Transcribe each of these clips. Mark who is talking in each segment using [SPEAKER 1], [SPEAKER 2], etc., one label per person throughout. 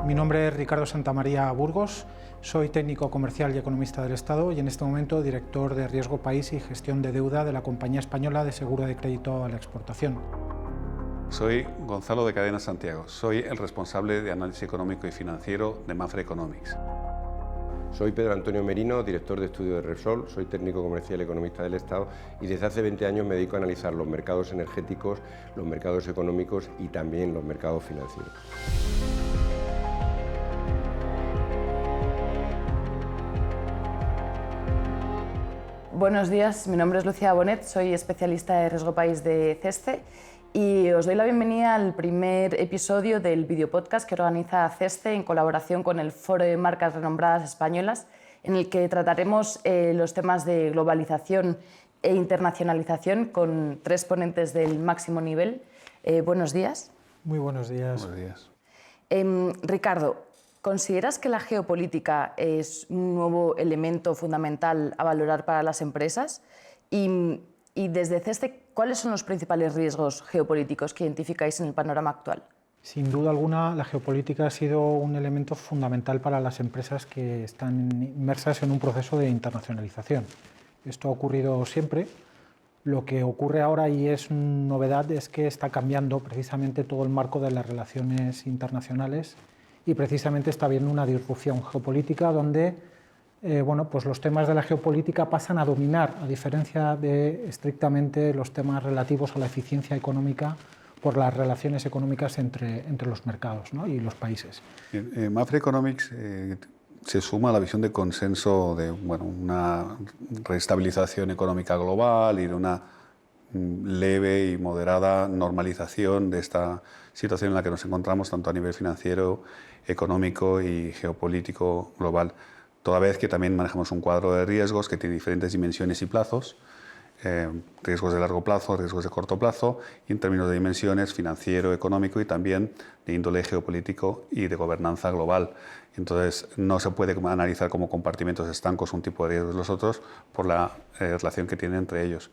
[SPEAKER 1] Mi nombre es Ricardo Santamaría Burgos, soy técnico comercial y economista del Estado y en este momento director de Riesgo País y Gestión de Deuda de la Compañía Española de Seguro de Crédito a la Exportación.
[SPEAKER 2] Soy Gonzalo de Cadena Santiago, soy el responsable de análisis económico y financiero de Mapfre Economics.
[SPEAKER 3] Soy Pedro Antonio Merino, director de estudio de Repsol, soy técnico comercial y economista del Estado y desde hace 20 años me dedico a analizar los mercados energéticos, los mercados económicos y también los mercados financieros.
[SPEAKER 4] Buenos días, mi nombre es Lucía Bonet, soy especialista de Riesgo País de CESCE y os doy la bienvenida al primer episodio del videopodcast que organiza CESCE en colaboración con el Foro de Marcas Renombradas Españolas, en el que trataremos los temas de globalización e internacionalización con 3 ponentes del máximo nivel. Buenos días.
[SPEAKER 1] Muy buenos días.
[SPEAKER 2] Buenos días.
[SPEAKER 4] Ricardo, ¿consideras que la geopolítica es un nuevo elemento fundamental a valorar para las empresas? Y desde CESCE, ¿cuáles son los principales riesgos geopolíticos que identificáis en el panorama actual?
[SPEAKER 1] Sin duda alguna, la geopolítica ha sido un elemento fundamental para las empresas que están inmersas en un proceso de internacionalización. Esto ha ocurrido siempre. Lo que ocurre ahora y es novedad es que está cambiando precisamente todo el marco de las relaciones internacionales y precisamente está habiendo una disrupción geopolítica donde pues los temas de la geopolítica pasan a dominar, a diferencia de estrictamente los temas relativos a la eficiencia económica por las relaciones económicas entre los mercados, ¿no? Y los países.
[SPEAKER 2] Mapfre Economics se suma a la visión de consenso de una reestabilización económica global y de una leve y moderada normalización de esta situación en la que nos encontramos tanto a nivel financiero, económico y geopolítico global, toda vez que también manejamos un cuadro de riesgos que tiene diferentes dimensiones y plazos, riesgos de largo plazo, riesgos de corto plazo, y en términos de dimensiones financiero, económico y también de índole geopolítico y de gobernanza global. Entonces, no se puede analizar como compartimentos estancos un tipo de riesgos y los otros por la relación que tienen entre ellos.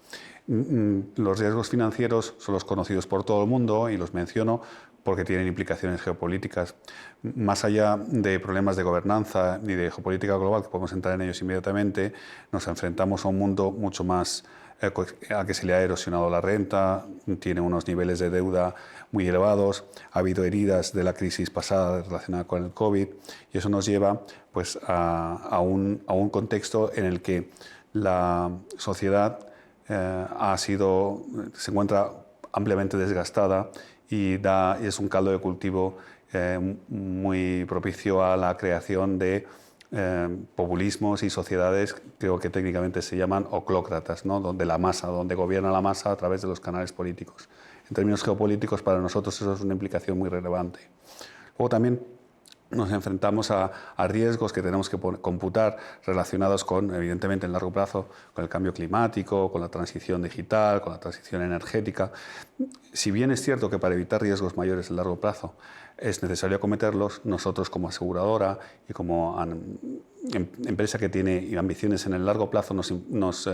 [SPEAKER 2] Los riesgos financieros son los conocidos por todo el mundo y los menciono porque tienen implicaciones geopolíticas. Más allá de problemas de gobernanza y de geopolítica global, que podemos entrar en ellos inmediatamente, nos enfrentamos a un mundo mucho más a que se le ha erosionado la renta, tiene unos niveles de deuda muy elevados, ha habido heridas de la crisis pasada relacionada con el COVID y eso nos lleva pues, a un contexto en el que la sociedad se encuentra ampliamente desgastada y es un caldo de cultivo muy propicio a la creación de populismos y sociedades, creo que técnicamente se llaman oclócratas, ¿no? Donde gobierna la masa a través de los canales políticos. En términos geopolíticos, para nosotros eso es una implicación muy relevante. Luego también nos enfrentamos a riesgos que tenemos que computar relacionados con, evidentemente, en largo plazo, con el cambio climático, con la transición digital, con la transición energética. Si bien es cierto que para evitar riesgos mayores en largo plazo es necesario acometerlos, nosotros como aseguradora y como empresa que tiene ambiciones en el largo plazo nos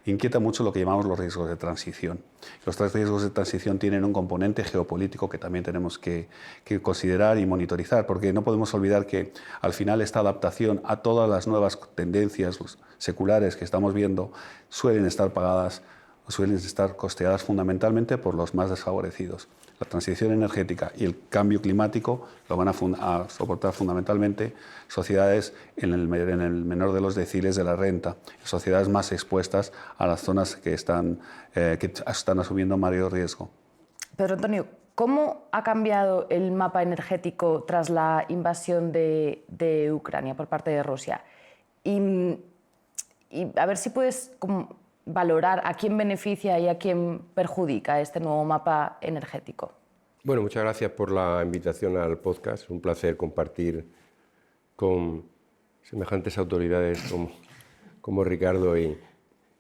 [SPEAKER 2] inquieta mucho lo que llamamos los riesgos de transición. Los 3 riesgos de transición tienen un componente geopolítico que también tenemos que considerar y monitorizar, porque no podemos olvidar que al final esta adaptación a todas las nuevas tendencias seculares que estamos viendo suelen estar costeadas fundamentalmente por los más desfavorecidos. La transición energética y el cambio climático lo van a soportar fundamentalmente sociedades en el menor de los deciles de la renta, sociedades más expuestas a las zonas que están asumiendo mayor riesgo.
[SPEAKER 4] Pedro Antonio, ¿cómo ha cambiado el mapa energético tras la invasión de Ucrania por parte de Rusia? Y a ver si puedes valorar a quién beneficia y a quién perjudica este nuevo mapa energético.
[SPEAKER 3] Bueno, muchas gracias por la invitación al podcast. Es un placer compartir con semejantes autoridades como Ricardo y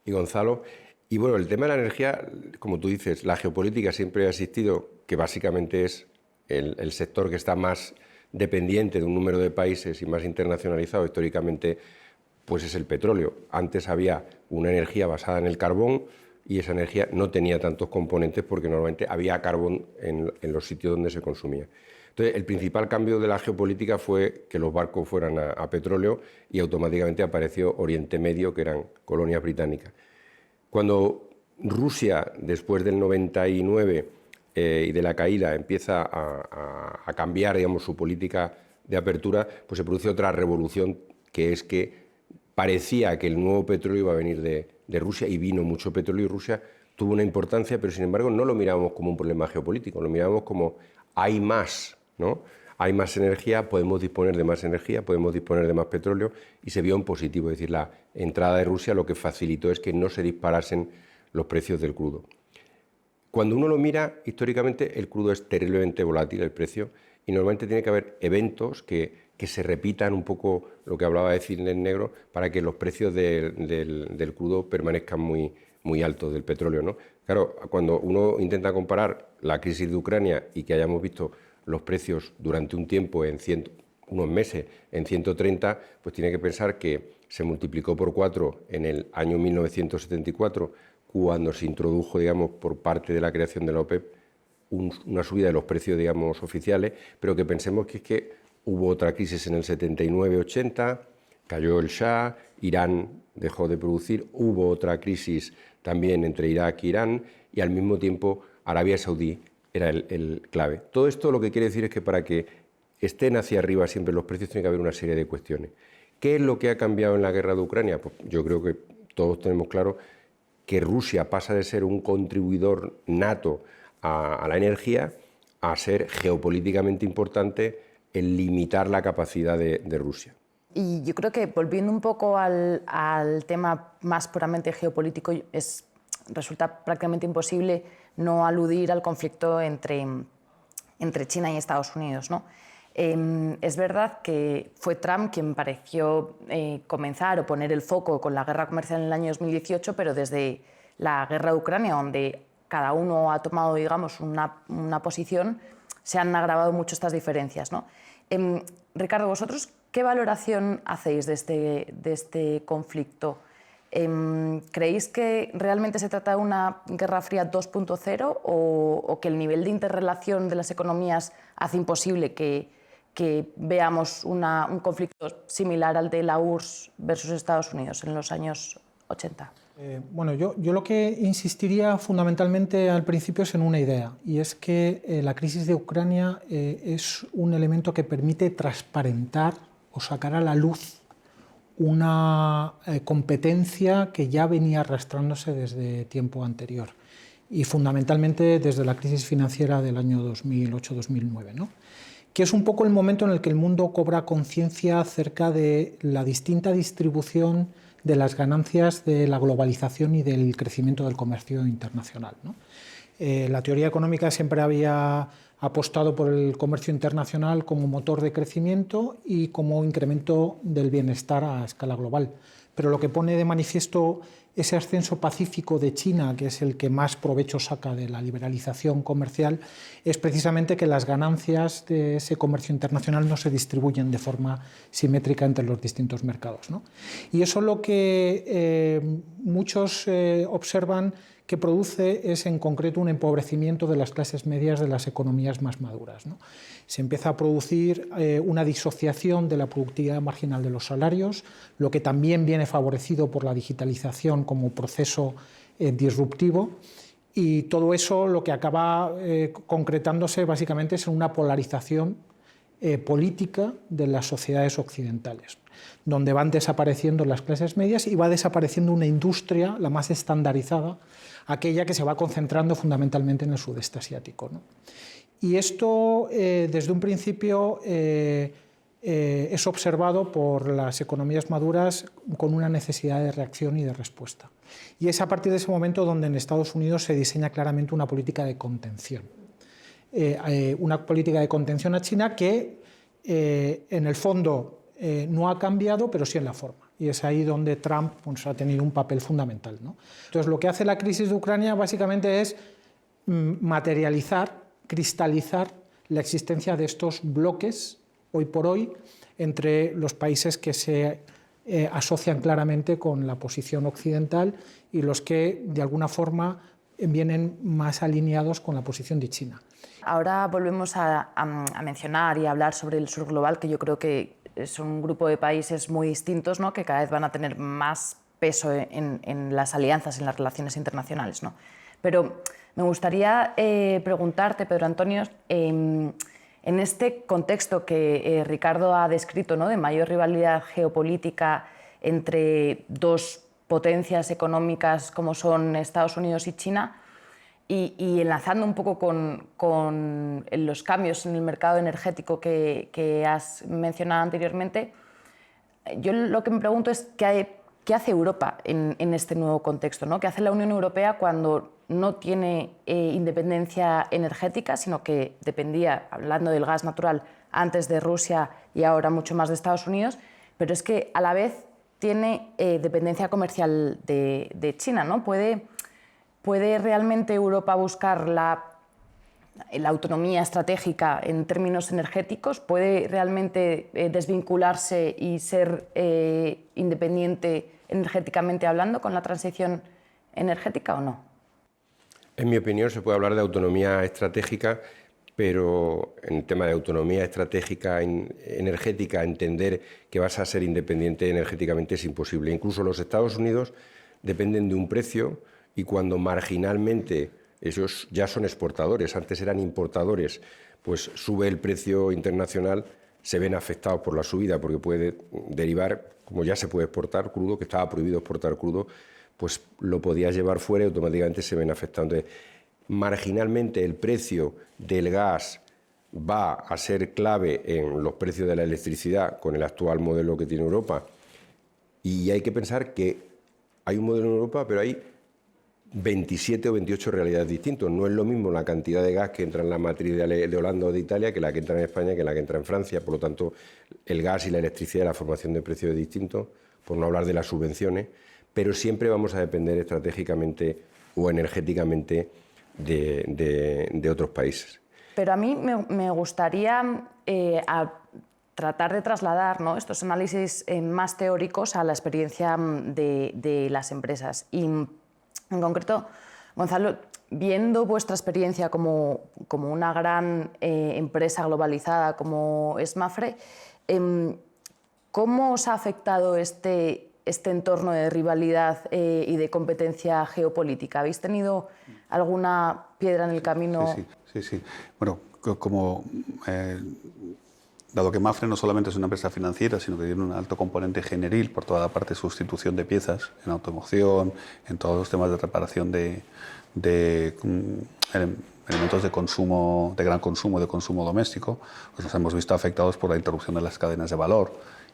[SPEAKER 3] Gonzalo. Y bueno, el tema de la energía, como tú dices, la geopolítica siempre ha existido, que básicamente es el sector que está más dependiente de un número de países y más internacionalizado históricamente, pues es el petróleo. Antes había una energía basada en el carbón y esa energía no tenía tantos componentes porque normalmente había carbón en los sitios donde se consumía. Entonces, el principal cambio de la geopolítica fue que los barcos fueran a petróleo y automáticamente apareció Oriente Medio, que eran colonias británicas. Cuando Rusia, después del 99 y de la caída, empieza a cambiar, digamos, su política de apertura, pues se produce otra revolución, que es que parecía que el nuevo petróleo iba a venir de Rusia, y vino mucho petróleo, y Rusia tuvo una importancia, pero sin embargo no lo mirábamos como un problema geopolítico, lo mirábamos como hay más, ¿no? Hay más energía, podemos disponer de más energía, podemos disponer de más petróleo, y se vio en positivo. Es decir, la entrada de Rusia lo que facilitó es que no se disparasen los precios del crudo. Cuando uno lo mira históricamente, el crudo es terriblemente volátil, el precio, y normalmente tiene que haber eventos que se repitan un poco lo que hablaba de cisnes negros, para que los precios del crudo permanezcan muy altos, del petróleo, ¿no? Claro, cuando uno intenta comparar la crisis de Ucrania y que hayamos visto los precios durante un tiempo, unos meses, en 130, pues tiene que pensar que se multiplicó por 4 en el año 1974, cuando se introdujo, digamos, por parte de la creación de la OPEP, una subida de los precios, digamos, oficiales, pero que pensemos que es que hubo otra crisis en el 79-80, cayó el Shah, Irán dejó de producir, hubo otra crisis también entre Irak e Irán, y al mismo tiempo Arabia Saudí era el clave. Todo esto lo que quiere decir es que para que estén hacia arriba siempre los precios tiene que haber una serie de cuestiones. ¿Qué es lo que ha cambiado en la guerra de Ucrania? Pues yo creo que todos tenemos claro que Rusia pasa de ser un contribuidor nato a la energía a ser geopolíticamente importante en limitar la capacidad de Rusia.
[SPEAKER 4] Y yo creo que, volviendo un poco al tema más puramente geopolítico, resulta prácticamente imposible no aludir al conflicto entre China y Estados Unidos, ¿no? Es verdad que fue Trump quien pareció comenzar o poner el foco con la guerra comercial en el año 2018, pero desde la guerra de Ucrania, donde cada uno ha tomado, digamos, una posición, se han agravado mucho estas diferencias, ¿no? Ricardo, ¿vosotros qué valoración hacéis de este conflicto? ¿Creéis que realmente se trata de una Guerra Fría 2.0 o que el nivel de interrelación de las economías hace imposible que veamos un conflicto similar al de la URSS versus Estados Unidos en los años 80?
[SPEAKER 1] Bueno, yo lo que insistiría fundamentalmente al principio es en una idea, y es que la crisis de Ucrania es un elemento que permite transparentar o sacar a la luz una competencia que ya venía arrastrándose desde tiempo anterior, y fundamentalmente desde la crisis financiera del año 2008-2009, ¿no? Que es un poco el momento en el que el mundo cobra conciencia acerca de la distinta distribución de las ganancias de la globalización y del crecimiento del comercio internacional, ¿no? La teoría económica siempre había apostado por el comercio internacional como motor de crecimiento y como incremento del bienestar a escala global. Pero lo que pone de manifiesto ese ascenso pacífico de China, que es el que más provecho saca de la liberalización comercial, es precisamente que las ganancias de ese comercio internacional no se distribuyen de forma simétrica entre los distintos mercados, ¿no? Y eso lo que muchos observan que produce es en concreto un empobrecimiento de las clases medias de las economías más maduras, ¿no? Se empieza a producir una disociación de la productividad marginal de los salarios, lo que también viene favorecido por la digitalización como proceso disruptivo, y todo eso lo que acaba concretándose básicamente es en una polarización política de las sociedades occidentales, donde van desapareciendo las clases medias y va desapareciendo una industria, la más estandarizada, aquella que se va concentrando fundamentalmente en el sudeste asiático, ¿no? Y esto, desde un principio, es observado por las economías maduras con una necesidad de reacción y de respuesta. Y es a partir de ese momento donde en Estados Unidos se diseña claramente una política de contención. Una política de contención a China que, en el fondo, no ha cambiado, pero sí en la forma. Y es ahí donde Trump ha tenido un papel fundamental, ¿no? Entonces, lo que hace la crisis de Ucrania básicamente es materializar, cristalizar la existencia de estos bloques, hoy por hoy, entre los países que se asocian claramente con la posición occidental y los que, de alguna forma, vienen más alineados con la posición de China.
[SPEAKER 4] Ahora volvemos a mencionar y a hablar sobre el sur global, que yo creo que es un grupo de países muy distintos, ¿no?, que cada vez van a tener más peso en las alianzas, en las relaciones internacionales, ¿no? Pero me gustaría preguntarte, Pedro Antonio, en este contexto que Ricardo ha descrito, ¿no?, de mayor rivalidad geopolítica entre dos potencias económicas como son Estados Unidos y China, y enlazando un poco con los cambios en el mercado energético que has mencionado anteriormente, yo lo que me pregunto es qué hace Europa en este nuevo contexto, ¿no? ¿Qué hace la Unión Europea cuando no tiene independencia energética, sino que dependía, hablando del gas natural, antes de Rusia y ahora mucho más de Estados Unidos, pero es que a la vez tiene dependencia comercial de China, ¿no? ¿Puede realmente Europa buscar la autonomía estratégica en términos energéticos? ¿Puede realmente desvincularse y ser independiente energéticamente hablando con la transición energética o no?
[SPEAKER 3] En mi opinión se puede hablar de autonomía estratégica, pero en tema de autonomía estratégica energética, entender que vas a ser independiente energéticamente es imposible. Incluso los Estados Unidos dependen de un precio, y cuando marginalmente ellos ya son exportadores, antes eran importadores, pues sube el precio internacional, se ven afectados por la subida porque puede derivar, como ya se puede exportar crudo, que estaba prohibido exportar crudo, pues lo podías llevar fuera y automáticamente se ven afectados. Entonces, marginalmente el precio del gas va a ser clave en los precios de la electricidad con el actual modelo que tiene Europa, y hay que pensar que hay un modelo en Europa, pero hay 27 o 28 realidades distintas. No es lo mismo la cantidad de gas que entra en la matriz de Holanda o de Italia que la que entra en España, que la que entra en Francia. Por lo tanto, el gas y la electricidad, la formación de precios es distinto, por no hablar de las subvenciones, pero siempre vamos a depender estratégicamente o energéticamente de otros países.
[SPEAKER 4] Pero a mí me gustaría tratar de trasladar, ¿no?, estos análisis más teóricos a la experiencia de las empresas. Y en concreto, Gonzalo, viendo vuestra experiencia como una gran empresa globalizada como es Mapfre, ¿cómo os ha afectado este entorno de rivalidad y de competencia geopolítica? ¿Habéis tenido alguna piedra en el camino?
[SPEAKER 2] Sí. Bueno, dado que Mapfre no solamente es una empresa financiera, sino que tiene un alto componente generil por toda la parte de sustitución de piezas, en automoción, en todos los temas de reparación de elementos de consumo, de gran consumo, de consumo doméstico, pues nos hemos visto afectados por la interrupción de las cadenas de valor.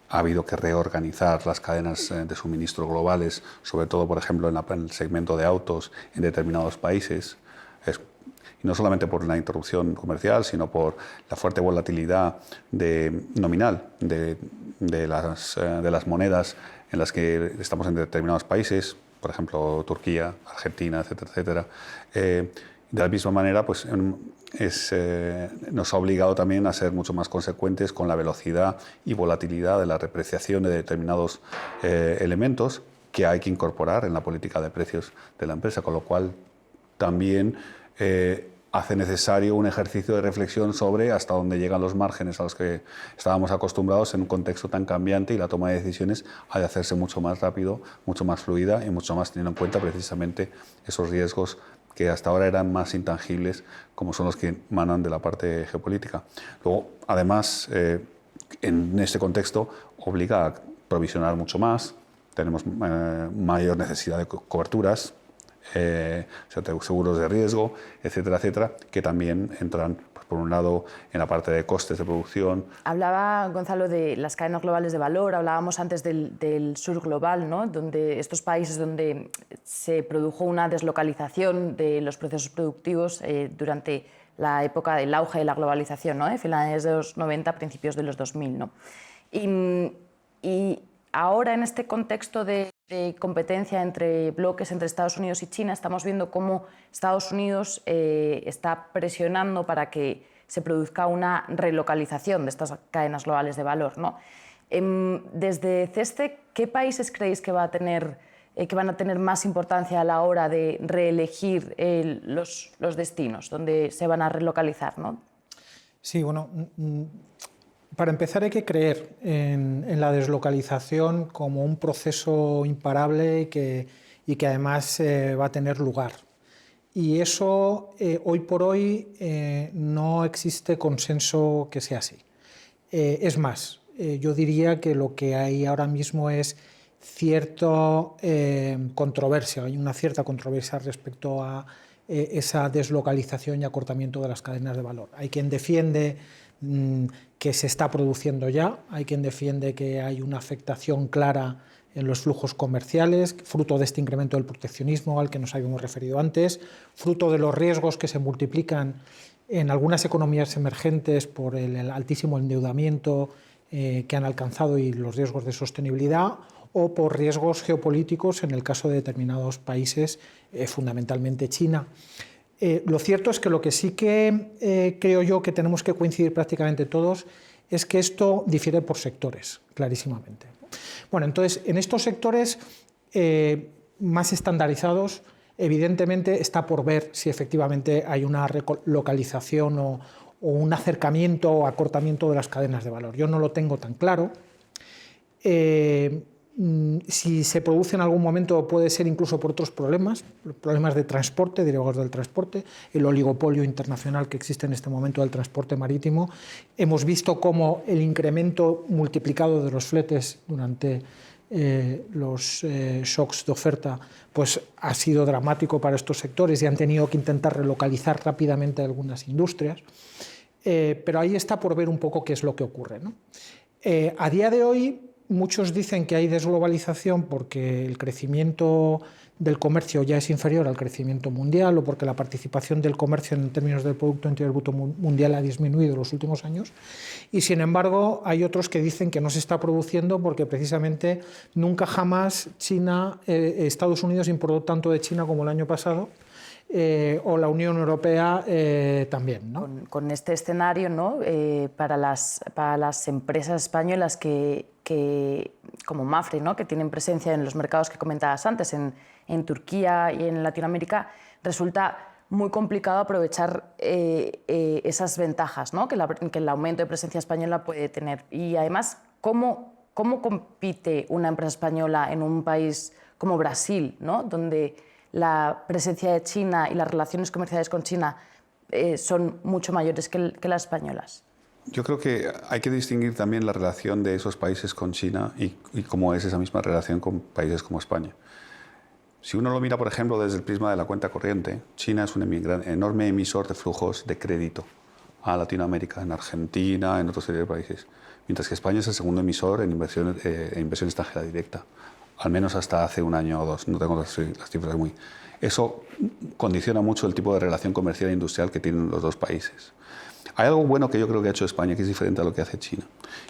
[SPEAKER 2] Ha habido que reorganizar las cadenas de suministro globales, sobre todo, por ejemplo, en el segmento de autos en determinados países. Y no solamente por la interrupción comercial, sino por la fuerte volatilidad nominal de las monedas en las que estamos en determinados países, por ejemplo, Turquía, Argentina, etcétera, etcétera. De la misma manera, pues, nos ha obligado también a ser mucho más consecuentes con la velocidad y volatilidad de la repreciación de determinados elementos que hay que incorporar en la política de precios de la empresa, con lo cual también hace necesario un ejercicio de reflexión sobre hasta dónde llegan los márgenes a los que estábamos acostumbrados en un contexto tan cambiante, y la toma de decisiones ha de hacerse mucho más rápido, mucho más fluida y mucho más teniendo en cuenta precisamente esos riesgos que hasta ahora eran más intangibles, como son los que emanan de la parte geopolítica. Luego, además, en este contexto obliga a provisionar mucho más, tenemos mayor necesidad de coberturas, seguros de riesgo, etcétera, etcétera, que también entran, pues, por un lado, en la parte de costes de producción.
[SPEAKER 4] Hablaba Gonzalo de las cadenas globales de valor, hablábamos antes del sur global, ¿no?, donde estos países donde se produjo una deslocalización de los procesos productivos durante la época del auge de la globalización, ¿no?, de finales de los 90, principios de los 2000, ¿no? Y ahora, en este contexto de competencia entre bloques entre Estados Unidos y China, estamos viendo cómo Estados Unidos está presionando para que se produzca una relocalización de estas cadenas globales de valor, ¿no? Desde CESTE, ¿qué países creéis que va a tener que van a tener más importancia a la hora de reelegir los destinos donde se van a relocalizar, ¿no?
[SPEAKER 1] Sí, bueno, para empezar hay que creer en la deslocalización como un proceso imparable y que además va a tener lugar. Y eso, hoy por hoy, no existe consenso que sea así. Es más, yo diría que lo que hay ahora mismo es cierta controversia, hay una cierta controversia respecto a esa deslocalización y acortamiento de las cadenas de valor. Hay quien defiende que se está produciendo ya, hay quien defiende que hay una afectación clara en los flujos comerciales, fruto de este incremento del proteccionismo al que nos habíamos referido antes, fruto de los riesgos que se multiplican en algunas economías emergentes por el altísimo endeudamiento que han alcanzado y los riesgos de sostenibilidad, o por riesgos geopolíticos en el caso de determinados países, fundamentalmente China. Lo cierto es que lo que sí que creo yo que tenemos que coincidir prácticamente todos es que esto difiere por sectores, clarísimamente. Bueno, entonces, en estos sectores más estandarizados, evidentemente está por ver si efectivamente hay una relocalización o un acercamiento o acortamiento de las cadenas de valor. Yo no lo tengo tan claro. Si se produce en algún momento puede ser incluso por otros problemas de transporte, derivados del transporte, el oligopolio internacional que existe en este momento del transporte marítimo. Hemos visto cómo el incremento multiplicado de los fletes durante los shocks de oferta pues, ha sido dramático para estos sectores y han tenido que intentar relocalizar rápidamente algunas industrias. Pero ahí está por ver un poco qué es lo que ocurre, ¿no? A día de hoy, muchos dicen que hay desglobalización porque el crecimiento del comercio ya es inferior al crecimiento mundial o porque la participación del comercio en términos del Producto Interior Bruto mundial ha disminuido en los últimos años. Y sin embargo, hay otros que dicen que no se está produciendo porque precisamente nunca jamás Estados Unidos importó tanto de China como el año pasado. O la Unión Europea también, ¿no?
[SPEAKER 4] Con este escenario, ¿no? Para las empresas españolas como Mapfre, ¿no? Que tienen presencia en los mercados que comentabas antes, en Turquía y en Latinoamérica, resulta muy complicado aprovechar esas ventajas, ¿no? que el aumento de presencia española puede tener. Y además, ¿cómo compite una empresa española en un país como Brasil, ¿no? Donde la presencia de China y las relaciones comerciales con China son mucho mayores que las españolas?
[SPEAKER 2] Yo creo que hay que distinguir también la relación de esos países con China y cómo es esa misma relación con países como España. Si uno lo mira, por ejemplo, desde el prisma de la cuenta corriente, China es un enorme emisor de flujos de crédito a Latinoamérica, en Argentina, en otros países, mientras que España es el segundo emisor en inversión extranjera directa, al menos hasta hace un año o dos, no tengo las cifras muy... Eso condiciona mucho el tipo de relación comercial e industrial que tienen los dos países. Hay algo bueno que yo creo que ha hecho España, que es diferente a lo que hace China.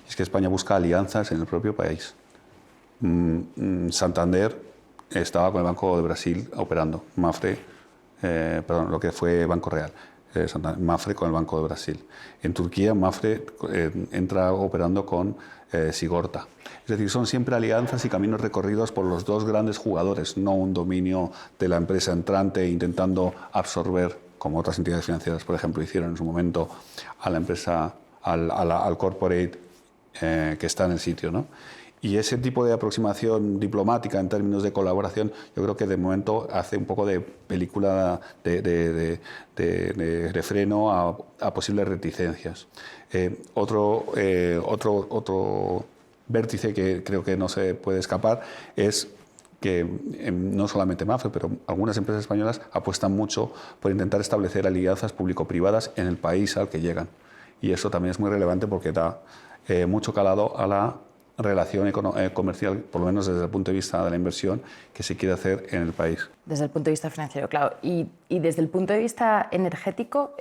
[SPEAKER 2] Es que España busca alianzas en el propio país. Santander estaba con el Banco de Brasil operando, Mapfre, lo que fue Banco Real, Mapfre con el Banco de Brasil. En Turquía, Mapfre entra operando con Sigorta. Es decir, son siempre alianzas y caminos recorridos por los dos grandes jugadores, no un dominio de la empresa entrante intentando absorber, como otras entidades financieras, por ejemplo, hicieron en su momento a la empresa, al corporate que está en el sitio, ¿no? Y ese tipo de aproximación diplomática en términos de colaboración, yo creo que de momento hace un poco de película de freno a posibles reticencias. Otro vértice que creo que no se puede escapar es que no solamente Mapfre, pero algunas empresas españolas apuestan mucho por intentar establecer alianzas público-privadas en el país al que llegan. Y eso también es muy relevante porque da mucho calado a la relación comercial, por lo menos desde el punto de vista de la inversión que se quiere hacer en el país.
[SPEAKER 4] Desde el punto de vista financiero, claro. Y desde el punto de vista energético,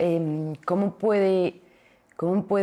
[SPEAKER 4] ¿cómo puede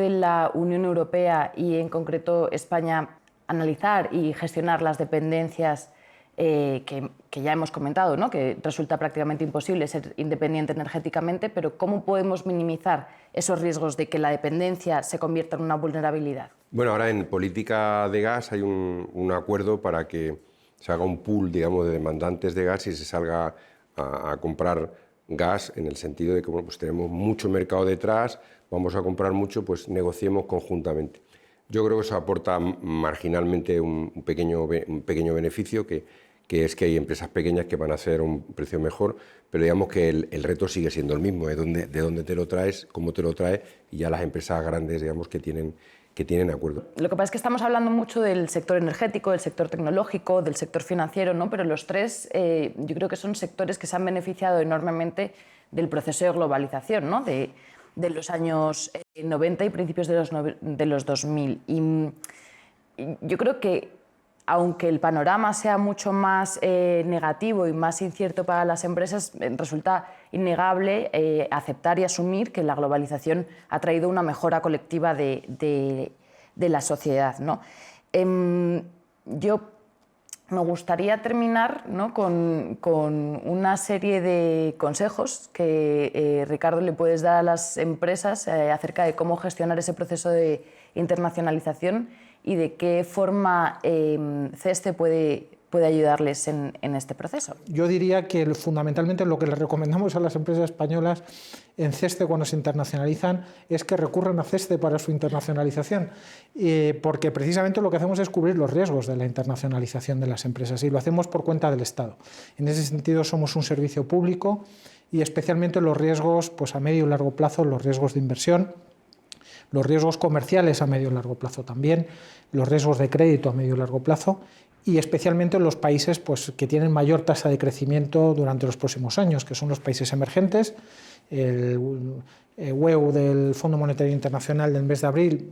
[SPEAKER 4] la Unión Europea y en concreto España analizar y gestionar las dependencias que ya hemos comentado, ¿no? Que resulta prácticamente imposible ser independiente energéticamente, pero ¿cómo podemos minimizar esos riesgos de que la dependencia se convierta en una vulnerabilidad?
[SPEAKER 3] Bueno, ahora en política de gas hay un acuerdo para que se haga un pool, digamos, de demandantes de gas y se salga a comprar gas, en el sentido de que bueno, pues tenemos mucho mercado detrás, vamos a comprar mucho, pues negociemos conjuntamente. Yo creo que eso aporta marginalmente un pequeño beneficio, que es que hay empresas pequeñas que van a hacer un precio mejor, pero digamos que el reto sigue siendo el mismo, de dónde te lo traes, cómo te lo traes, y ya las empresas grandes, digamos, que tienen acuerdo.
[SPEAKER 4] Lo que pasa es que estamos hablando mucho del sector energético, del sector tecnológico, del sector financiero, ¿no? Pero los tres yo creo que son sectores que se han beneficiado enormemente del proceso de globalización, ¿no? de los años 90 y principios de los 2000. Y yo creo que, aunque el panorama sea mucho más negativo y más incierto para las empresas, resulta innegable aceptar y asumir que la globalización ha traído una mejora colectiva de la sociedad, ¿no? Yo me gustaría terminar, ¿no?, con una serie de consejos que, Ricardo, le puedes dar a las empresas acerca de cómo gestionar ese proceso de internacionalización y de qué forma CESTE puede ayudarles en este proceso.
[SPEAKER 1] Yo diría que fundamentalmente lo que les recomendamos a las empresas españolas en CESTE cuando se internacionalizan es que recurran a CESTE para su internacionalización, porque precisamente lo que hacemos es cubrir los riesgos de la internacionalización de las empresas, y lo hacemos por cuenta del Estado. En ese sentido somos un servicio público, y especialmente los riesgos, pues, a medio y largo plazo, los riesgos de inversión, los riesgos comerciales a medio y largo plazo también, los riesgos de crédito a medio y largo plazo, y especialmente en los países, pues, que tienen mayor tasa de crecimiento durante los próximos años, que son los países emergentes. El WEU del Fondo Monetario Internacional del mes de abril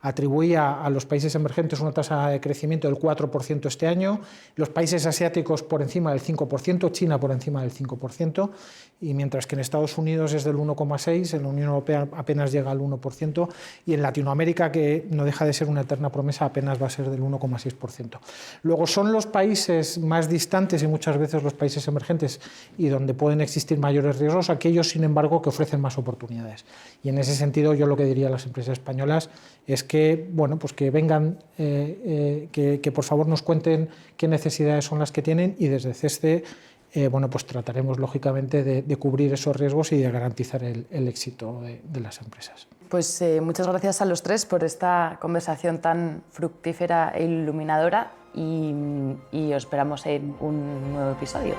[SPEAKER 1] atribuía a los países emergentes una tasa de crecimiento del 4% este año, los países asiáticos por encima del 5%, China por encima del 5%, y mientras que en Estados Unidos es del 1,6%, en la Unión Europea apenas llega al 1%, y en Latinoamérica, que no deja de ser una eterna promesa, apenas va a ser del 1,6%. Luego son los países más distantes y muchas veces los países emergentes y donde pueden existir mayores riesgos, aquellos, sin embargo, que ofrecen más oportunidades. Y en ese sentido, yo lo que diría a las empresas españolas es que, bueno, pues que vengan, que por favor nos cuenten qué necesidades son las que tienen, y desde CESTE bueno, pues trataremos lógicamente de cubrir esos riesgos y de garantizar el éxito de las empresas.
[SPEAKER 4] Pues muchas gracias a los tres por esta conversación tan fructífera e iluminadora, y os esperamos en un nuevo episodio.